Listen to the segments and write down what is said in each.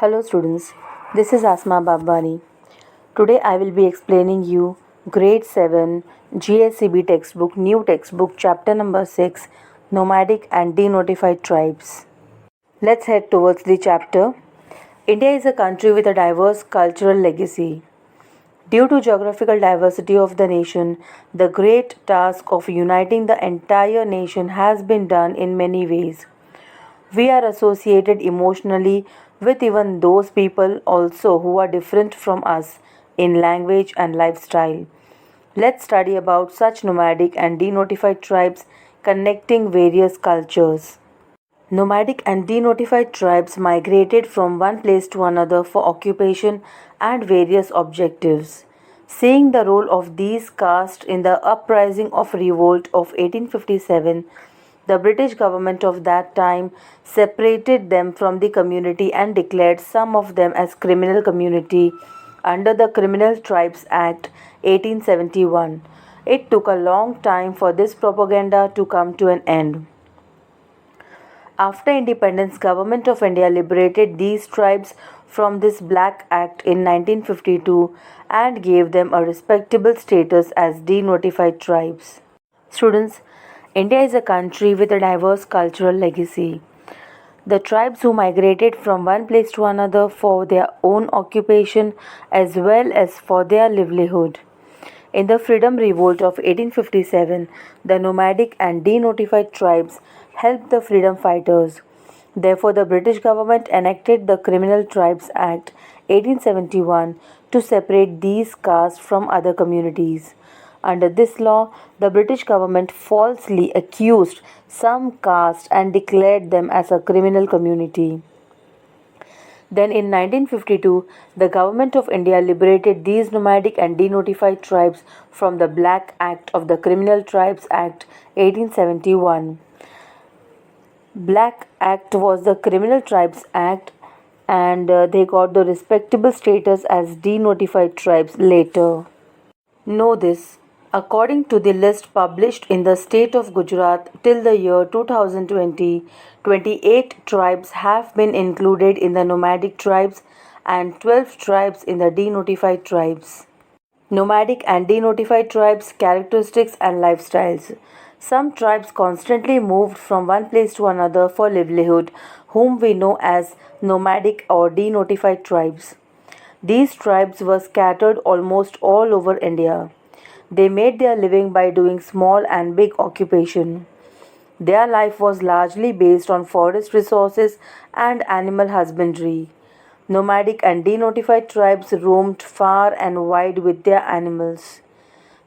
Hello students, this is Asma Babani. Today I will be explaining you grade 7 GSCB textbook new textbook chapter number 6 nomadic and denotified tribes. Let's head towards the chapter. India is a country with a diverse cultural legacy. Due to geographical diversity of the nation, the great task of uniting the entire nation has been done in many ways. We are associated emotionally with even those people also who are different from us in language and lifestyle. Let's study about such nomadic and denotified tribes connecting various cultures. Nomadic and denotified tribes migrated from one place to another for occupation and various objectives. Seeing the role of these castes in the uprising of revolt of 1857, the British government of that time separated them from the community and declared some of them as criminal community under the Criminal Tribes Act 1871. It took a long time for this propaganda to come to an end. After independence, Government of India liberated these tribes from this Black Act in 1952 and gave them a respectable status as denotified tribes. Students, India is a country with a diverse cultural legacy. The tribes who migrated from one place to another for their own occupation as well as for their livelihood. In the Freedom Revolt of 1857, the nomadic and denotified tribes helped the freedom fighters. Therefore, the British government enacted the Criminal Tribes Act 1871 to separate these castes from other communities. Under this law, the British government falsely accused some castes and declared them as a criminal community. Then in 1952, the Government of India liberated these nomadic and denotified tribes from the Black Act of the Criminal Tribes Act 1871. Black Act was the Criminal Tribes Act and they got the respectable status as denotified tribes later. Know this. According to the list published in the state of Gujarat till the year 2020, 28 tribes have been included in the nomadic tribes and 12 tribes in the denotified tribes. Nomadic and denotified tribes, characteristics and lifestyles. Some tribes constantly moved from one place to another for livelihood, whom we know as nomadic or denotified tribes. These tribes were scattered almost all over India. They made their living by doing small and big occupation. Their life was largely based on forest resources and animal husbandry. Nomadic and denotified tribes roamed far and wide with their animals.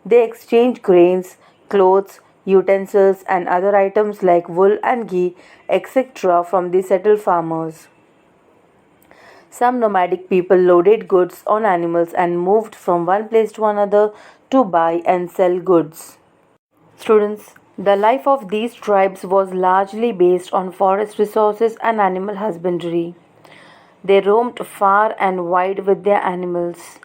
They exchanged grains, clothes, utensils and other items like wool and ghee, etc. from the settled farmers. Some nomadic people loaded goods on animals and moved from one place to another to buy and sell goods. Students, the life of these tribes was largely based on forest resources and animal husbandry. They roamed far and wide with their animals.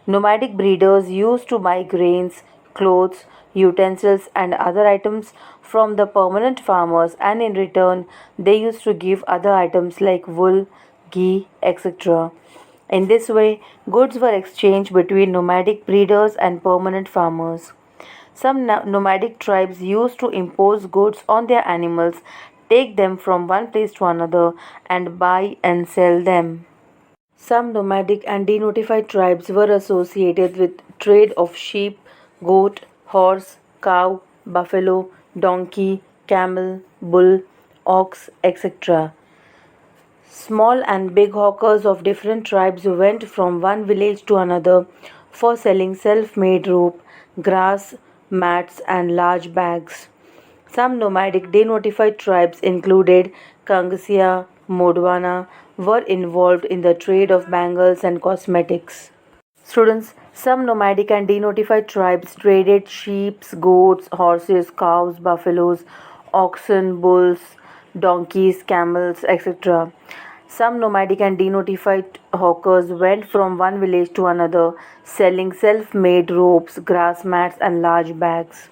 Nomadic breeders used to buy grains, clothes, utensils, and other items from the permanent farmers, and in return, they used to give other items like wool, ghee, etc. In this way, goods were exchanged between nomadic breeders and permanent farmers. Some nomadic tribes used to impose goods on their animals, take them from one place to another, and buy and sell them. Some nomadic and denotified tribes were associated with trade of sheep, goat, horse, cow, buffalo, donkey, camel, bull, ox, etc. Small and big hawkers of different tribes went from one village to another for selling self-made rope, grass, mats and large bags. Some nomadic denotified tribes included Kangsia, Modwana were involved in the trade of bangles and cosmetics. Students, some nomadic and denotified tribes traded sheep, goats, horses, cows, buffaloes, oxen, bulls, donkeys, camels, etc. Some nomadic and denotified hawkers went from one village to another selling self-made ropes, grass mats and large bags.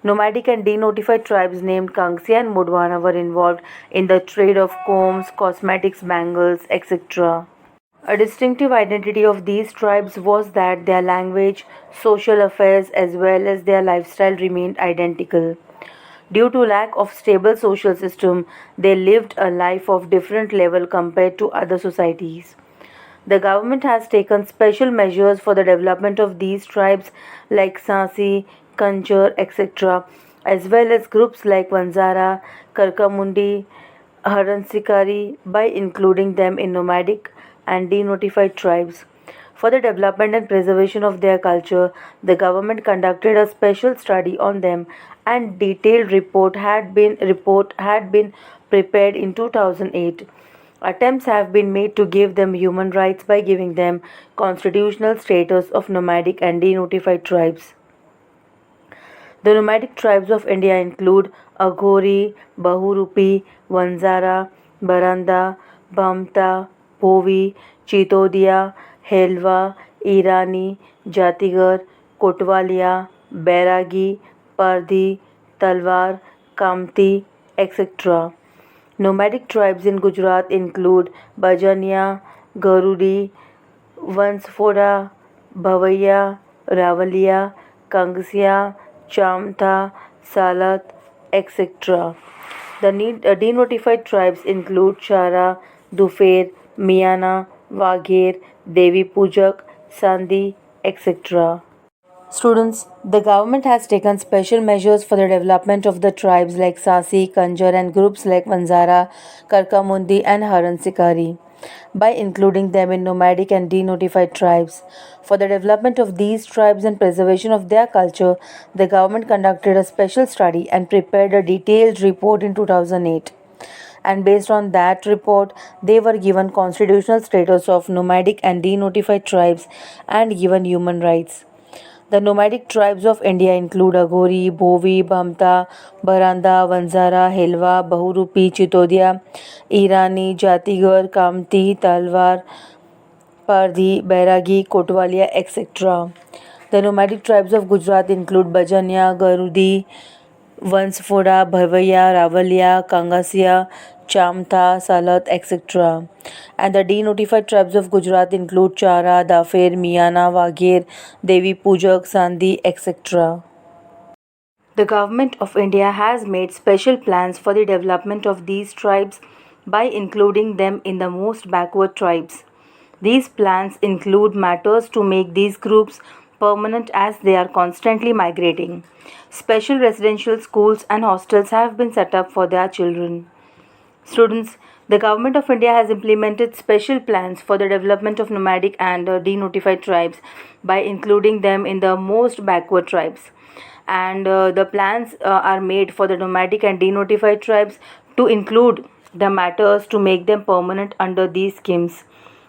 Nomadic and denotified tribes named Kangsia and Modwana were involved in the trade of combs, cosmetics, bangles, etc. A distinctive identity of these tribes was that their language, social affairs, as well as their lifestyle remained identical. Due to lack of stable social system, they lived a life of different level compared to other societies. The government has taken special measures for the development of these tribes like Sasi, Kanchar, etc., as well as groups like Vanzara, Karkamundi, Haransikari by including them in nomadic and denotified tribes. For the development and preservation of their culture, the government conducted a special study on them and detailed report had been prepared in 2008. Attempts have been made to give them human rights by giving them constitutional status of nomadic and denotified tribes. The nomadic tribes of India include Aghori, Bahurupi, Vanzara, Baranda, Bhamta, Bhovi, Chitodia, Helva, Irani, Jatigar, Kotwalia, Bairagi, Pardhi, Talwar, Kamti, etc. Nomadic tribes in Gujarat include Bajania, Garudi, Vansfoda, Bhavaiya, Ravalia, Kangsia, Chamtha, Salat, etc. The denotified tribes include Chara, Dufer, Miana, Wagher, Devi Pujak, Sandhi, etc. Students, the government has taken special measures for the development of the tribes like Sasi, Kanjar, and groups like Vanzara, Karkamundi, and Haransikari by including them in nomadic and denotified tribes. For the development of these tribes and preservation of their culture, the government conducted a special study and prepared a detailed report in 2008. And based on that report, they were given constitutional status of nomadic and denotified tribes and given human rights. The nomadic tribes of India include Aghori, Bhovi, Bhamta, Baranda, Vanzara, Helva, Bahurupi, Chitodia, Irani, Jatigar, Kamti, Talwar, Pardhi, Bairagi, Kotwalia, etc. The nomadic tribes of Gujarat include Bajania, Garudi, Vansfoda, Bhavaiya, Ravalia, Kangasia, Chamtha, Salat, etc. And the denotified tribes of Gujarat include Chara, Dafer, Miana, Wagher, Devi Pujak, Sandhi, etc. The Government of India has made special plans for the development of these tribes by including them in the most backward tribes. These plans include matters to make these groups permanent as they are constantly migrating. Special residential schools and hostels have been set up for their children. Students, the Government of India has implemented special plans for the development of nomadic and denotified tribes by including them in the most backward tribes. And the plans are made for the nomadic and denotified tribes to include the matters to make them permanent under these schemes.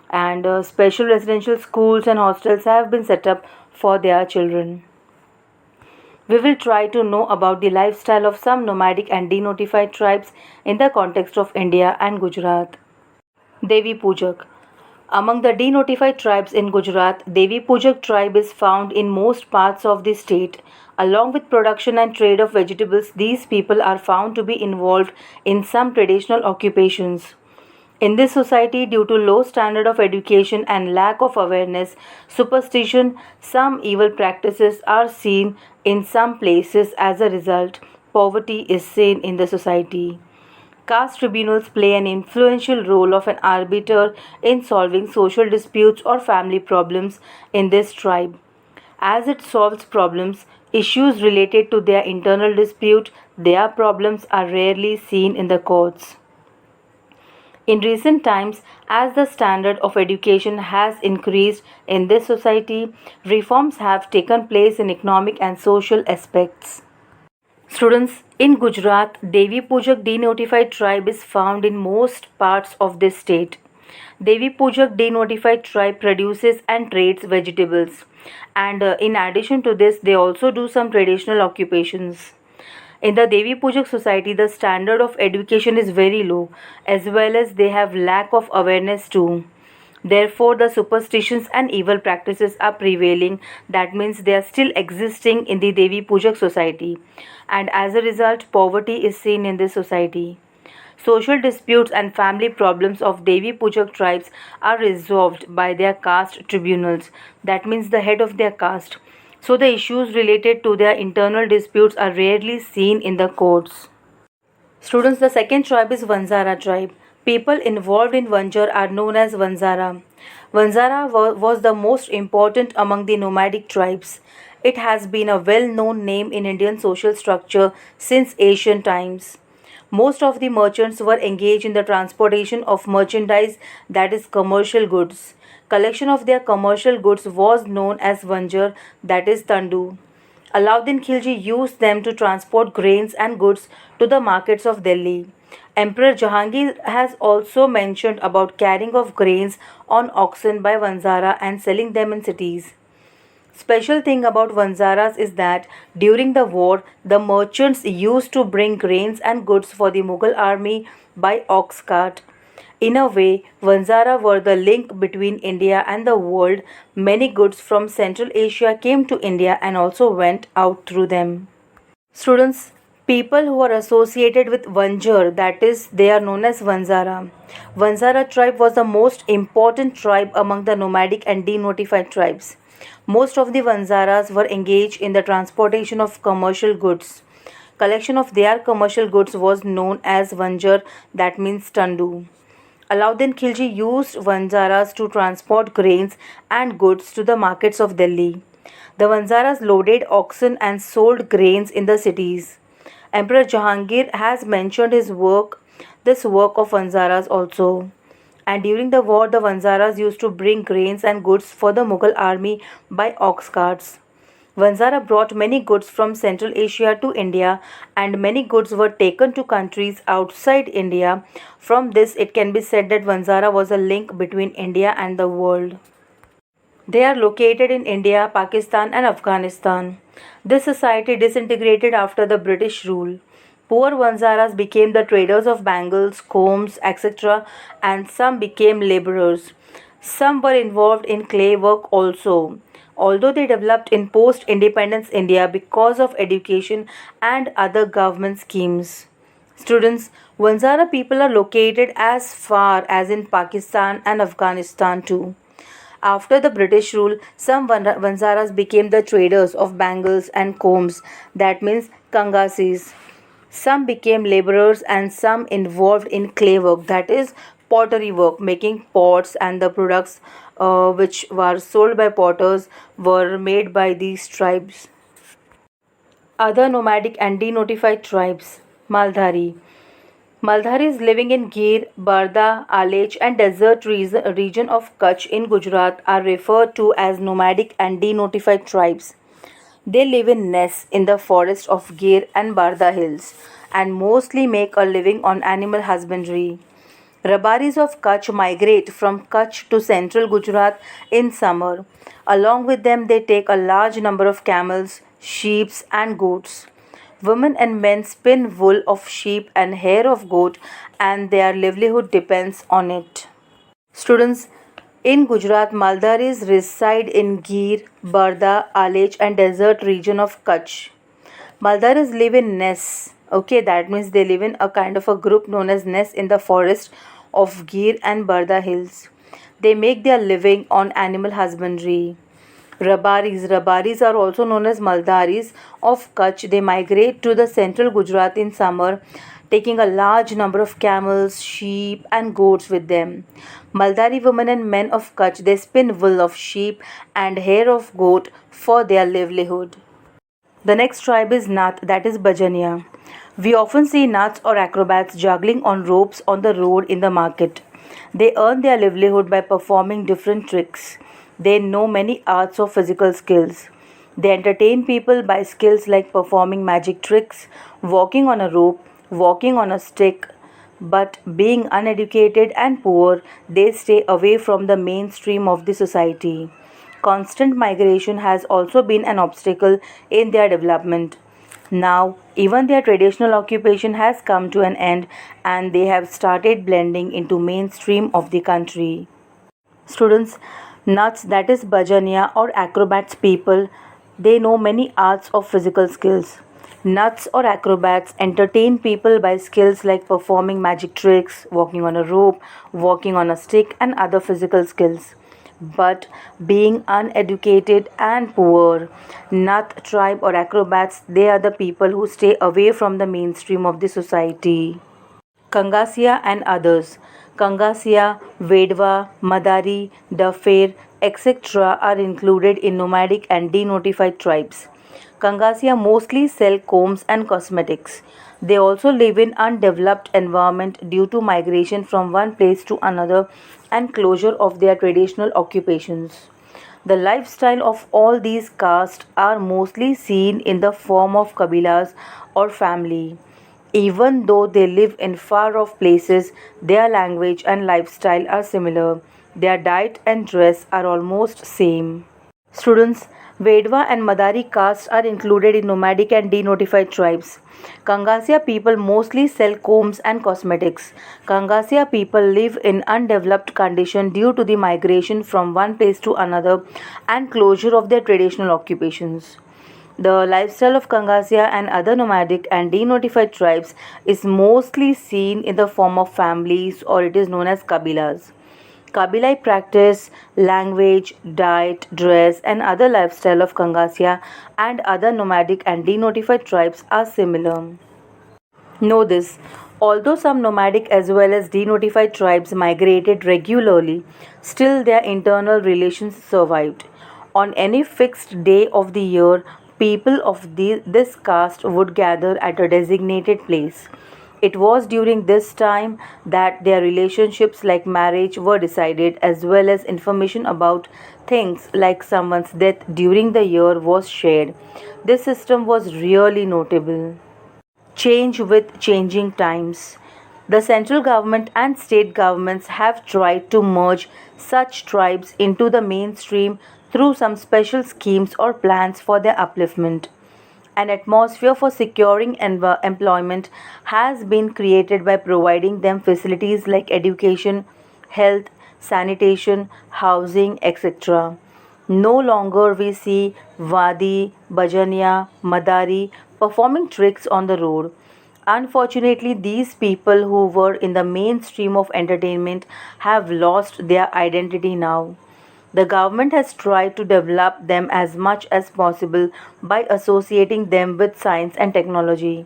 And special residential schools and hostels have been set up for their children. We will try to know about the lifestyle of some nomadic and denotified tribes in the context of India and Gujarat. Devi Pujak. Among the denotified tribes in Gujarat, Devi Pujak tribe is found in most parts of the state. Along with production and trade of vegetables, these people are found to be involved in some traditional occupations. In this society, due to low standard of education and lack of awareness, superstition, some evil practices are seen in some places. As a result, poverty is seen in the society. Caste tribunals play an influential role of an arbiter in solving social disputes or family problems in this tribe. As it solves problems, issues related to their internal dispute, their problems are rarely seen in the courts. In recent times, as the standard of education has increased in this society, reforms have taken place in economic and social aspects. Students, in Gujarat, Devi Pujak denotified tribe is found in most parts of this state. Devi Pujak denotified tribe produces and trades vegetables, and in addition to this, they also do some traditional occupations. In the Devi Pujak society, the standard of education is very low, as well as they have lack of awareness too. Therefore, the superstitions and evil practices are prevailing. That means they are still existing in the Devi Pujak society, and as a result, poverty is seen in this society. Social disputes and family problems of Devi Pujak tribes are resolved by their caste tribunals, that means the head of their caste. So the issues related to their internal disputes are rarely seen in the courts. Students, the second tribe is Vanzara tribe. People involved in Vanjar are known as Vanzara. Vanzara was the most important among the nomadic tribes. It has been a well known name in Indian social structure since ancient times. Most of the merchants were engaged in the transportation of merchandise, that is commercial goods. Collection of their commercial goods was known as Vanjar, that is Tandu. Alauddin Khilji used them to transport grains and goods to the markets of Delhi. Emperor Jahangir has also mentioned about carrying of grains on oxen by Vanzara and selling them in cities. Special thing about Vanzaras is that during the war, the merchants used to bring grains and goods for the Mughal army by ox cart. In a way, Vanzara were the link between India and the world. Many goods from Central Asia came to India and also went out through them. Students, people who are associated with Vanjar, that is, they are known as Vanzara. Vanzara tribe was the most important tribe among the nomadic and denotified tribes. Most of the Vanzaras were engaged in the transportation of commercial goods. Collection of their commercial goods was known as Vanjar, that means Tandu. Alauddin Khilji used Vanzaras to transport grains and goods to the markets of Delhi. The Vanzaras loaded oxen and sold grains in the cities. Emperor Jahangir has mentioned this work of Vanzaras also. And during the war, the Vanzaras used to bring grains and goods for the Mughal army by ox carts. Vanzara brought many goods from Central Asia to India, and many goods were taken to countries outside India. From this, it can be said that Vanzara was a link between India and the world. They are located in India, Pakistan, and Afghanistan. This society disintegrated after the British rule. Poor Vanzaras became the traders of bangles, combs, etc., and some became laborers. Some were involved in clay work also, although they developed in post independence India because of education and other government schemes. Students, Vanzara people are located as far as in Pakistan and Afghanistan too. After the British rule, some Vanzaras became the traders of bangles and combs, that means kangasis. Some became laborers and some involved in clay work, that is pottery work, making pots, and the products which were sold by potters were made by these tribes. Other nomadic and denotified tribes. Maldhari. Maldharis living in Gir, Barda, Alech and desert region of Kutch in Gujarat are referred to as nomadic and denotified tribes. They live in nests in the forest of Gir and Barda hills and mostly make a living on animal husbandry. Rabaris of Kutch migrate from Kutch to central Gujarat in summer. Along with them, they take a large number of camels, sheep, and goats. Women and men spin wool of sheep and hair of goat, and their livelihood depends on it. Students, in Gujarat, Maldaris reside in Gir, Barda, Alech, and desert region of Kutch. Maldaris live in nests. Okay, that means they live in a kind of a group known as nests in the forest of Gir and Barda hills. They make their living on animal husbandry. Rabaris are also known as Maldaris of Kutch. They migrate to the central Gujarat in summer, taking a large number of camels, sheep, and goats with them. Maldari women and men of Kutch, they spin wool of sheep and hair of goat for their livelihood. The next tribe is Nath, that is Bajania. We often see Naths or acrobats juggling on ropes on the road in the market. They earn their livelihood by performing different tricks. They know many arts or physical skills. They entertain people by skills like performing magic tricks, walking on a rope, walking on a stick. But being uneducated and poor, they stay away from the mainstream of the society. Constant migration has also been an obstacle in their development. Now, even their traditional occupation has come to an end and they have started blending into mainstream of the country. Students, Naths, that is Bajania or acrobats people, they know many arts of physical skills. Nuts or acrobats entertain people by skills like performing magic tricks, walking on a rope, walking on a stick, and other physical skills. But being uneducated and poor, Nut tribe or acrobats, they are the people who stay away from the mainstream of the society. Kangasia and others. Kangasia, Vedva, Madari, Dafir, etc. are included in nomadic and denotified tribes. Kangasia mostly sell combs and cosmetics. They also live in undeveloped environment due to migration from one place to another and closure of their traditional occupations. The lifestyle of all these castes are mostly seen in the form of kabilas or family. Even though they live in far off places, their language and lifestyle are similar. Their diet and dress are almost same. Students, Vedva and Madari castes are included in nomadic and denotified tribes. Kangasia people mostly sell combs and cosmetics. Kangasia people live in undeveloped condition due to the migration from one place to another and closure of their traditional occupations. The lifestyle of Kangasia and other nomadic and denotified tribes is mostly seen in the form of families, or it is known as kabilas. Kabilai practice, language, diet, dress, and other lifestyle of Kangasia and other nomadic and denotified tribes are similar. Know this: although some nomadic as well as denotified tribes migrated regularly, still their internal relations survived. On any fixed day of the year, people of this caste would gather at a designated place. It was during this time that their relationships like marriage were decided, as well as information about things like someone's death during the year was shared. This system was really notable. Change with changing times. The central government and state governments have tried to merge such tribes into the mainstream through some special schemes or plans for their upliftment. An atmosphere for securing employment has been created by providing them facilities like education, health, sanitation, housing, etc. No longer we see Wadi, Bajania, Madari performing tricks on the road. Unfortunately, these people who were in the mainstream of entertainment have lost their identity now. The government has tried to develop them as much as possible by associating them with science and technology.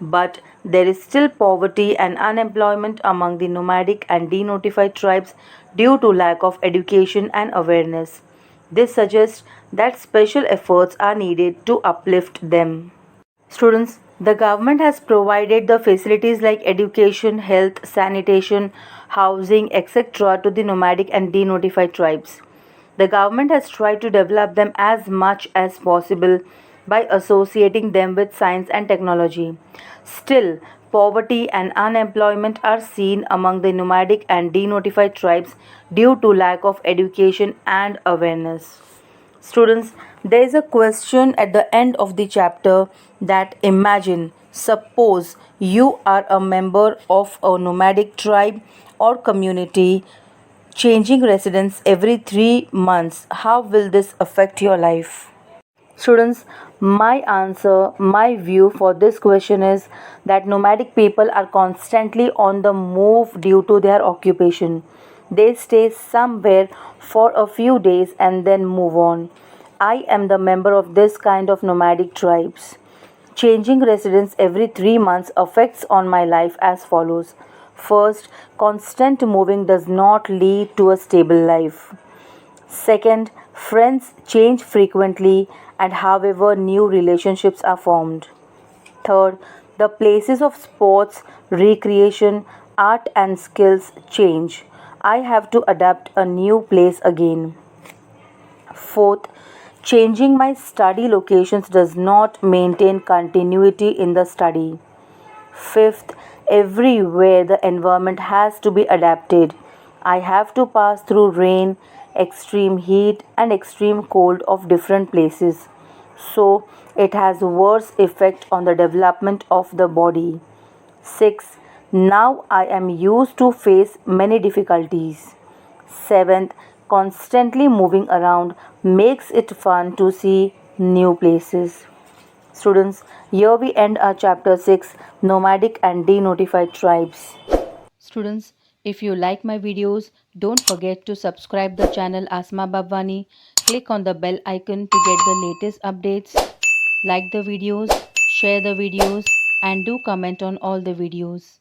But there is still poverty and unemployment among the nomadic and denotified tribes due to lack of education and awareness. This suggests that special efforts are needed to uplift them. Students, the government has provided the facilities like education, health, sanitation, housing, etc. to the nomadic and denotified tribes. The government has tried to develop them as much as possible by associating them with science and technology. Still, poverty and unemployment are seen among the nomadic and denotified tribes due to lack of education and awareness. Students, there is a question at the end of the chapter that imagine, suppose you are a member of a nomadic tribe or community changing residence every 3 months. How will this affect your life? Students, my answer, my view for this question is that nomadic people are constantly on the move due to their occupation. They stay somewhere for a few days and then move on. I am the member of this kind of nomadic tribes. Changing residence every 3 months affects on my life as follows. First, constant moving does not lead to a stable life. Second, friends change frequently and however new relationships are formed. Third, the places of sports, recreation, art and skills change. I have to adapt a new place again. Fourth, changing my study locations does not maintain continuity in the study. Fifth, everywhere the environment has to be adapted. I have to pass through rain, extreme heat, and extreme cold of different places. So, it has worse effect on the development of the body. 6. Now I am used to face many difficulties. Seventh, constantly moving around makes it fun to see new places. Students, here we end our chapter 6, Nomadic and Denotified Tribes. Students, if you like my videos, don't forget to subscribe the channel Asma Babwani. Click on the bell icon to get the latest updates. Like the videos, share the videos, and do comment on all the videos.